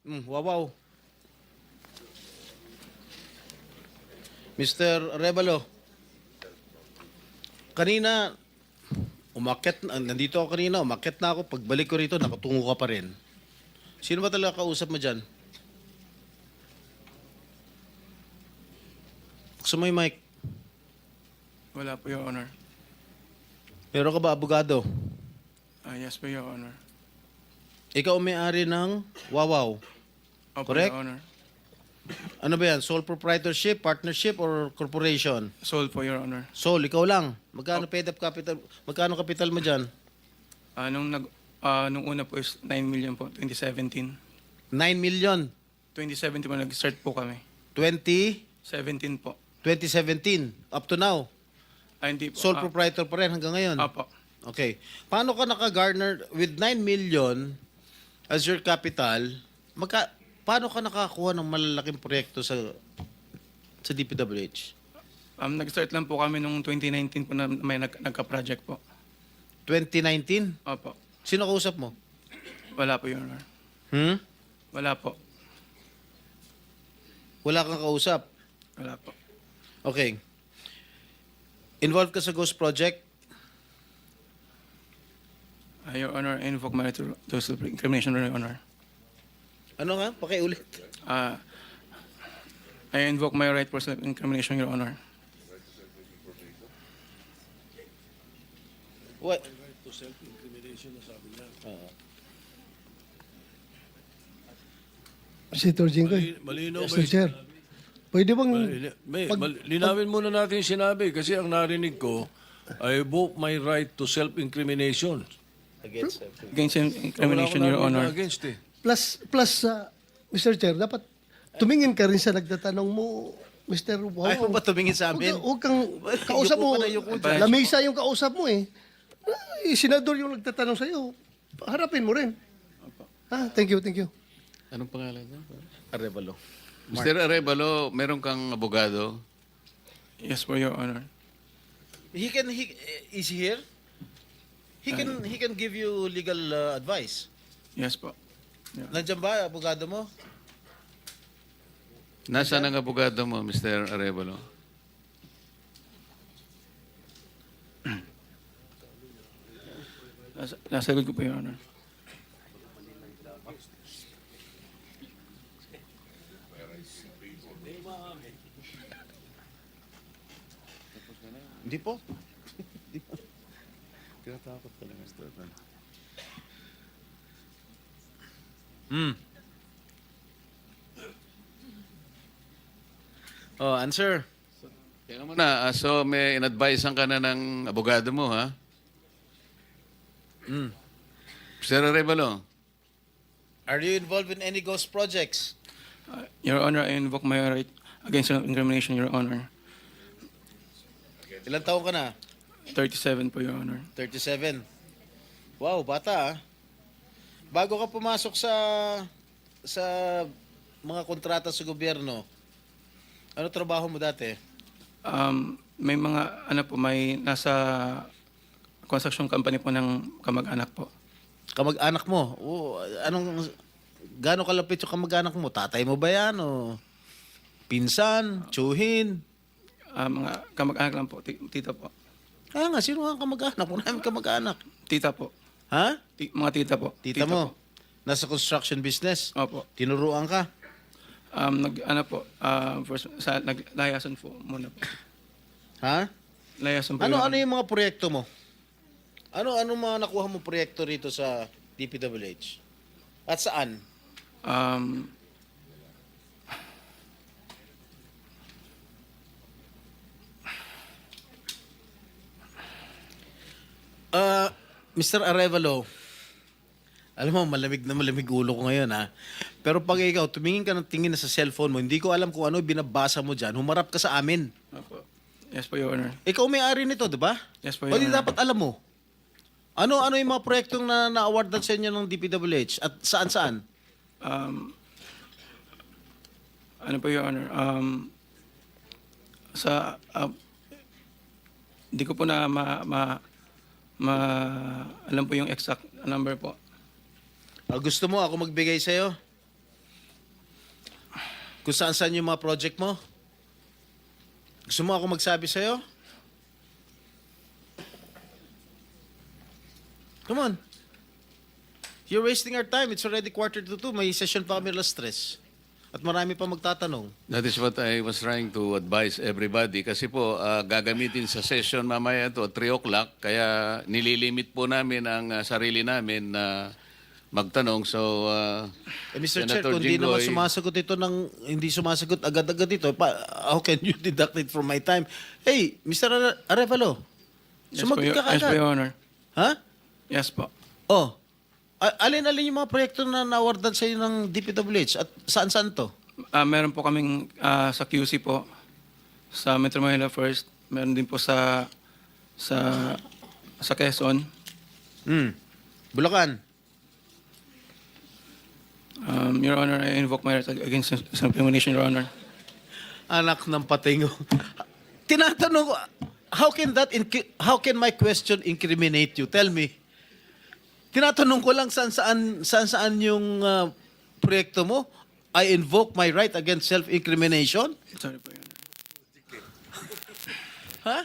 Wow. Mr. Revalo, kanina, nandito ako kanina, umakyat na ako. Pagbalik ko rito, nakatungo ka pa rin. Sino ba talaga kausap mo dyan? Buksan mo yung mic. Wala po, Your Honor. Meron ka ba abogado? Yes po, Your Honor. Ikaw ang may-ari ng Wawaw. Opo, Correct? Your Honor. Ano ba yan? Sole proprietorship, partnership, or corporation? Sold po, Your Honor. Sole, ikaw lang. Magkano paid up capital? Magkano capital mo dyan? Nung una po is 9 million po, 2017. 9 million. 2017 po, nag-start po kami. 2017. 17 po. Up to now. Hindi po. Sole proprietor pa rin hanggang ngayon. Apo. Okay. Paano ka naka-garner with 9 million as your capital? Paano ka nakakuha ng malalaking proyekto sa DPWH? Nag-start lang po kami nung 2019 po na may nagka-project po. 2019? Opo. Sino kausap mo? Wala po, Your Honor. Wala po. Wala kang kausap? Wala po. Okay. Involved ka sa Ghost Project? Your Honor, I invoke my right to self-incrimination, Your Honor. Ano nga? Pakiulit. I invoke my right for self-incrimination, Your Honor. What? To self-incrimination na sabi niya. Senator Jinggoy. Malinaw ba Mr. Chair. Pwede bang... linawin muna natin yung sinabi kasi ang narinig ko, I invoke my right to self-incrimination. Against Against incrimination, Wala Your akong narinig Honor. na against eh. Plus, Mr. Chair, dapat tumingin ka rin sa nagtatanong mo, Mr. Wow. Ayaw ba tumingin sa amin? Huwag kang kausap Yuko mo. ka na, yuko dyan. Lamesa yung kausap mo eh. Senador yung nagtatanong sa'yo. Harapin mo rin. Thank you, thank you. Anong pangalan niya? Arevalo. Mr. Arevalo, meron kang abogado? Yes po, Your Honor. Is he here? He can give you legal advice. Yes po. Nandiyan ba, abogado mo? Nasaan ang abogado mo, Mr. Arevalo? Nasa likod ko po, Your Honor. Hindi po. Tinatakot ka lang, Mr. Oh, answer. Kaya mo na, so may in-advisean ka na ng abogado mo, ha? Mr. Arevalo, Are you involved in any ghost projects? Your Honor, I invoke my right against self-incrimination, Your Honor. Ilang taon ka na? 37 po, Your Honor. 37. Wow, bata ah. Bago ka pumasok sa mga kontrata sa gobyerno, ano trabaho mo dati? May mga, may nasa construction company po ng kamag-anak po. Kamag-anak mo? Gaano kalapit yung kamag-anak mo? Tatay mo ba yan? O pinsan? Tsuhin? Mga kamag-anak lang po, tita po. Nga, sino nga ang kamag-anak? Kung namin kamag-anak. Tita po. Ha? Mga tita po. Tita mo? Po. Nasa construction business? Opo. Tinuruan ka? Naglayasan po muna po. Ha? Layasan po. Ano Your Honor. yung mga proyekto mo? Ano mga nakuha mo proyekto rito sa DPWH? At saan? Mr. Arevalo, alam mo, malamig na malamig ulo ko ngayon ha. Pero pag ikaw, tumingin ka ng tingin na sa cellphone mo, hindi ko alam kung ano binabasa mo dyan, humarap ka sa amin. Opo. Yes po, Your Honor. Ikaw may-ari nito, di ba? Yes po, O Your di Honor. dapat alam mo. Ano yung mga proyektong na-awardan sa inyo ng DPWH at saan-saan? Ano po, Your Honor? Hindi ko po na alam po yung exact number po. Gusto mo ako magbigay sa'yo? kung saan-saan yung mga project mo? Gusto mo ako magsabi sa'yo? Come on. You're wasting our time. It's already 1:45. May session pa kami alas 3. At marami pa magtatanong. That is what I was trying to advise everybody. Kasi po, gagamitin sa session mamaya to 3 o'clock. Kaya nililimit po namin ang sarili namin na magtanong. So, Mr. Chair, Senator kung di naman Jinggoy, sumasagot ito hindi sumasagot agad-agad ito, how can you deduct it from my time? Hey, Mr. Arevalo, Yes po, sumagot ka Yes po, agad. Your Honor. Ha? Yes po. Oh, alin-alin yung mga proyekto na nawardan sa ng DPWH at saan-saan to? Meron po kaming sa QC po, sa Metro Manila First. Meron din po sa Quezon. Bulacan. Your Honor, I invoke my right against self-incrimination, Your Honor. Anak ng patingo. Tinatanong ko, how can my question incriminate you? Tell me. Tinatanong ko lang saan yung proyekto mo. I invoke my right against self-incrimination? Sorry po, Your Honor. Ha?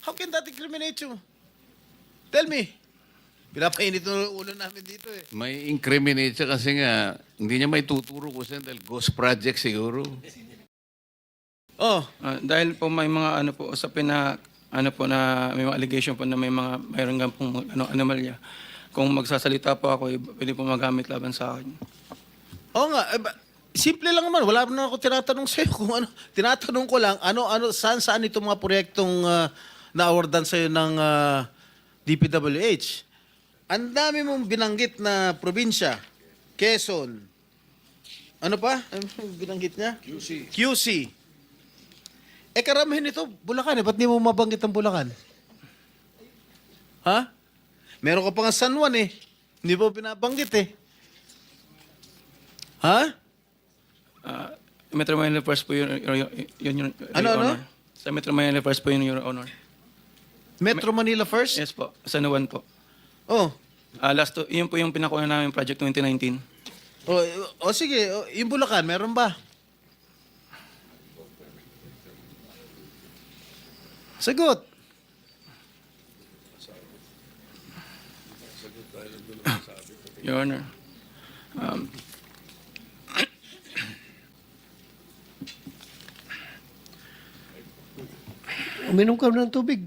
How can that incriminate you? Tell me. Pinapainit ng ulo namin dito eh. may incriminate siya kasi nga, hindi niya may tuturo ko siya dahil ghost project siguro. Oh, Dahil po may mga usapin na na may mga allegation po na mayroon nga pong anomalya. Kung magsasalita po ako, pwede po magamit laban sa akin. oo nga. Simple lang naman. Wala naman ako tinatanong sa'yo kung ano. Tinatanong ko lang, saan itong mga proyektong na-awardan sa'yo ng DPWH. Ang dami mong binanggit na probinsya. Quezon. Ano pa? Ano binanggit niya? QC. Karamihan ito, Bulacan. Ba't di mo mabanggit ang Bulacan? Ha? Meron ka pa nga San Juan eh. Hindi mo binabanggit eh. Ha? Metro Manila First po yun, Your Ano? Honor. Sa Metro Manila First po yun, Your Honor. Metro Manila first? Yes po, San Juan po. Oh. Yun po yung pinakuha namin project 2019. Sige. Yung Bulacan, meron ba? Sagot. Your Honor. Uminom ka ng tubig.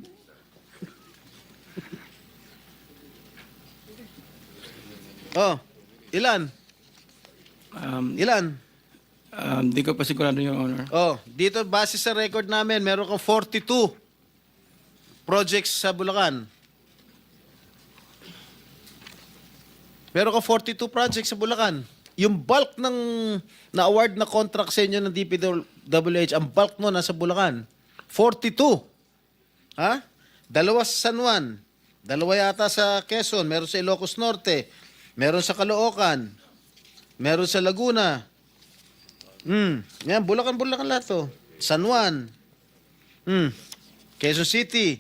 Oh. Ilan? Ilan? Di ko pa sigurado, Your Honor. Oh, dito base sa record namin, meron kang 42 projects sa Bulacan. Meron kang 42 projects sa Bulacan. Yung bulk ng na-award na contract sa inyo ng DPWH, ang bulk mo nasa Bulacan. 42. Ha? 2 sa San Juan. 2 yata sa Quezon. Meron sa Ilocos Norte. Meron sa Caloocan. Meron sa Laguna. Yan, Bulacan lahat to. San Juan. Quezon City.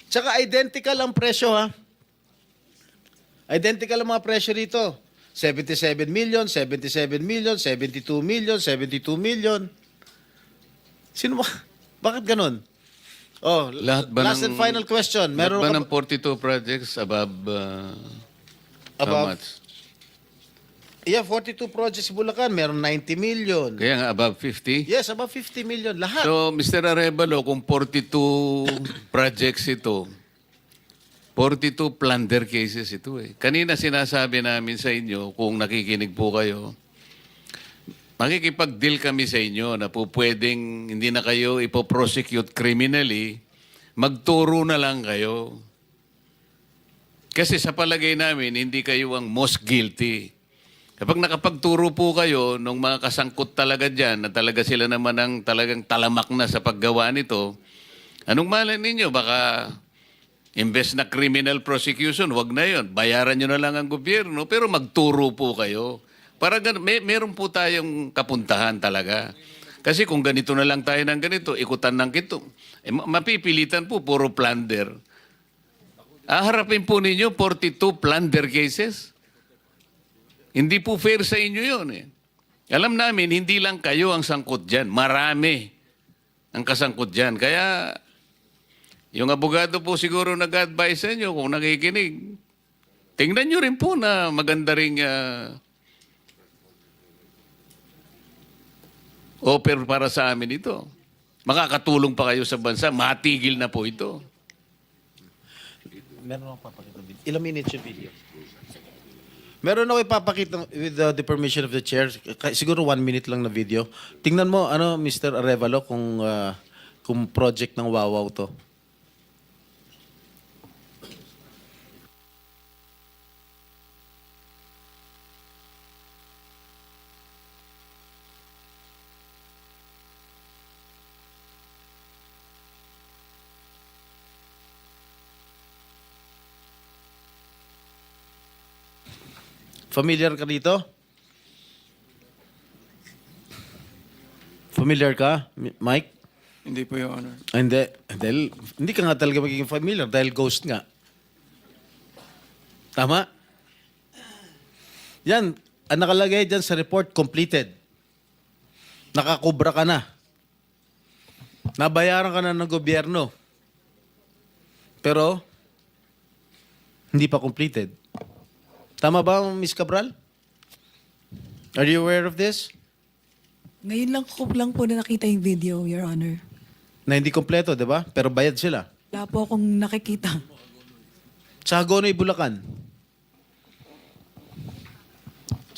Tsaka identical ang presyo ha. Identical ang mga presyo rito. 77 million, 77 million, 72 million, 72 million. Sino ba? Bakit ganun? Oh, Lahat ba last ng- and final question. Meron Meron ba ka ng 42 projects above, how Above? much? Yeah, 42 projects sa Bulacan. Meron 90 million. Kaya nga above 50? Yes, above 50 million. Lahat. So, Mr. Arevalo, kung 42 projects ito, 42 plunder cases ito eh. Kanina sinasabi namin sa inyo, kung nakikinig po kayo, makikipag-deal kami sa inyo na po pwedeng hindi na kayo ipoprosecute criminally, magturo na lang kayo. Kasi sa palagay namin, hindi kayo ang most guilty. Kapag nakapagturo po kayo nung mga kasangkot talaga dyan, na talaga sila naman ang talagang talamak na sa paggawa nito, anong malay ninyo? Baka imbes na criminal prosecution, wag na yon. Bayaran nyo na lang ang gobyerno, pero magturo po kayo. Para meron po tayong kapuntahan talaga. Kasi kung ganito na lang tayo ng ganito, ikutan ng kito, mapipilitan po, puro plunder. Harapin po ninyo 42 plunder cases. Hindi po fair sa inyo yun eh. Alam namin, hindi lang kayo ang sangkot dyan. Marami ang kasangkot dyan. Kaya, yung abogado po siguro nag-advise sa inyo kung nakikinig. Tingnan nyo rin po na maganda ring offer para sa amin ito. Makakatulong pa kayo sa bansa. Matigil na po ito. Meron akong papakita video. Ilang minutes yung video? Meron ako ipapakita with the permission of the chair. Siguro 1 minute lang na video. Tingnan mo, Mr. Arevalo, kung project ng Wawaw to. Familiar ka dito? Familiar ka, Mike? Hindi po, Your Honor. Hindi. Dahil, hindi ka nga talaga magiging familiar dahil ghost nga. Tama? Yan. Ang nakalagay dyan sa report, completed. Nakakubra ka na. Nabayaran ka na ng gobyerno. Pero, hindi pa completed. Tama ba, Ms. Cabral? Are you aware of this? Ngayon lang po na nakita yung video, Your Honor. Na hindi kompleto, di ba? Pero bayad sila. Wala po akong nakikita. Sa Hagonoy, Bulacan.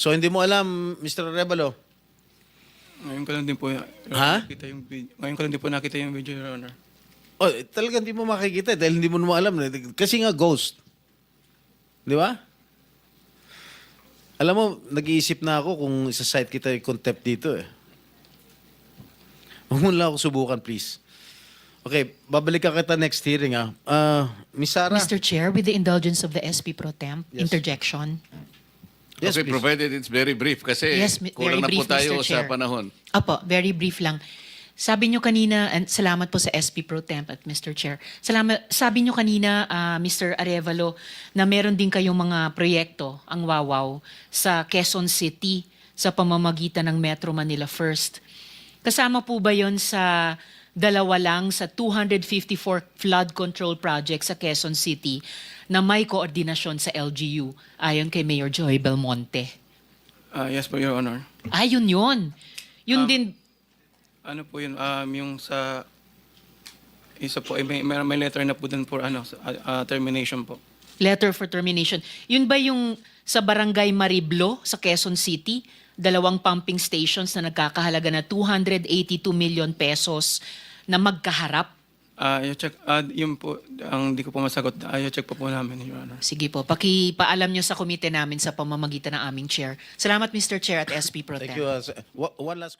So, hindi mo alam, Mr. Arevalo. Ngayon ko lang din po, Ha? nakita yung video. Ngayon ko lang din po nakita yung video, Your Honor. Oh, talagang hindi mo makikita dahil hindi mo naman alam. Kasi nga ghost. Di ba? Alam mo, nag-iisip na ako kung isa-cite kita yung contempt dito eh. Huwag mo lang ako subukan, please. Okay, babalik ka kita next hearing ah. Miss Sarah? Mr. Chair, with the indulgence of the SP Pro Temp, Yes. interjection. Yes, Okay, please. provided it's very brief kasi Yes, kulang very na po brief, tayo Mr. sa Chair. panahon. Apo, very brief lang. Sabi nyo kanina, and salamat po sa SP Pro Temp at Mr. Chair. Sabi nyo kanina, Mr. Arevalo, na meron din kayong mga proyekto, ang Wawaw, sa Quezon City sa pamamagitan ng Metro Manila First. Kasama po ba yon sa dalawa lang sa 254 flood control project sa Quezon City na may koordinasyon sa LGU ayon kay Mayor Joy Belmonte? Yes po, Your Honor. Ayun yun. Yun din, Ano po yun, yung sa isa po, may letter na po dun for termination po. letter for termination. Yun ba yung sa Barangay Mariblo sa Quezon City? 2 pumping stations na nagkakahalaga na 282 million pesos na magkaharap? I-check, yun po, ang di ko po masagot, i-check po namin, Your Honor. Sige po, pakipaalam nyo sa komite namin sa pamamagitan ng aming chair. Salamat, Mr. Chair at SP Pro Tem. Thank you. One last question.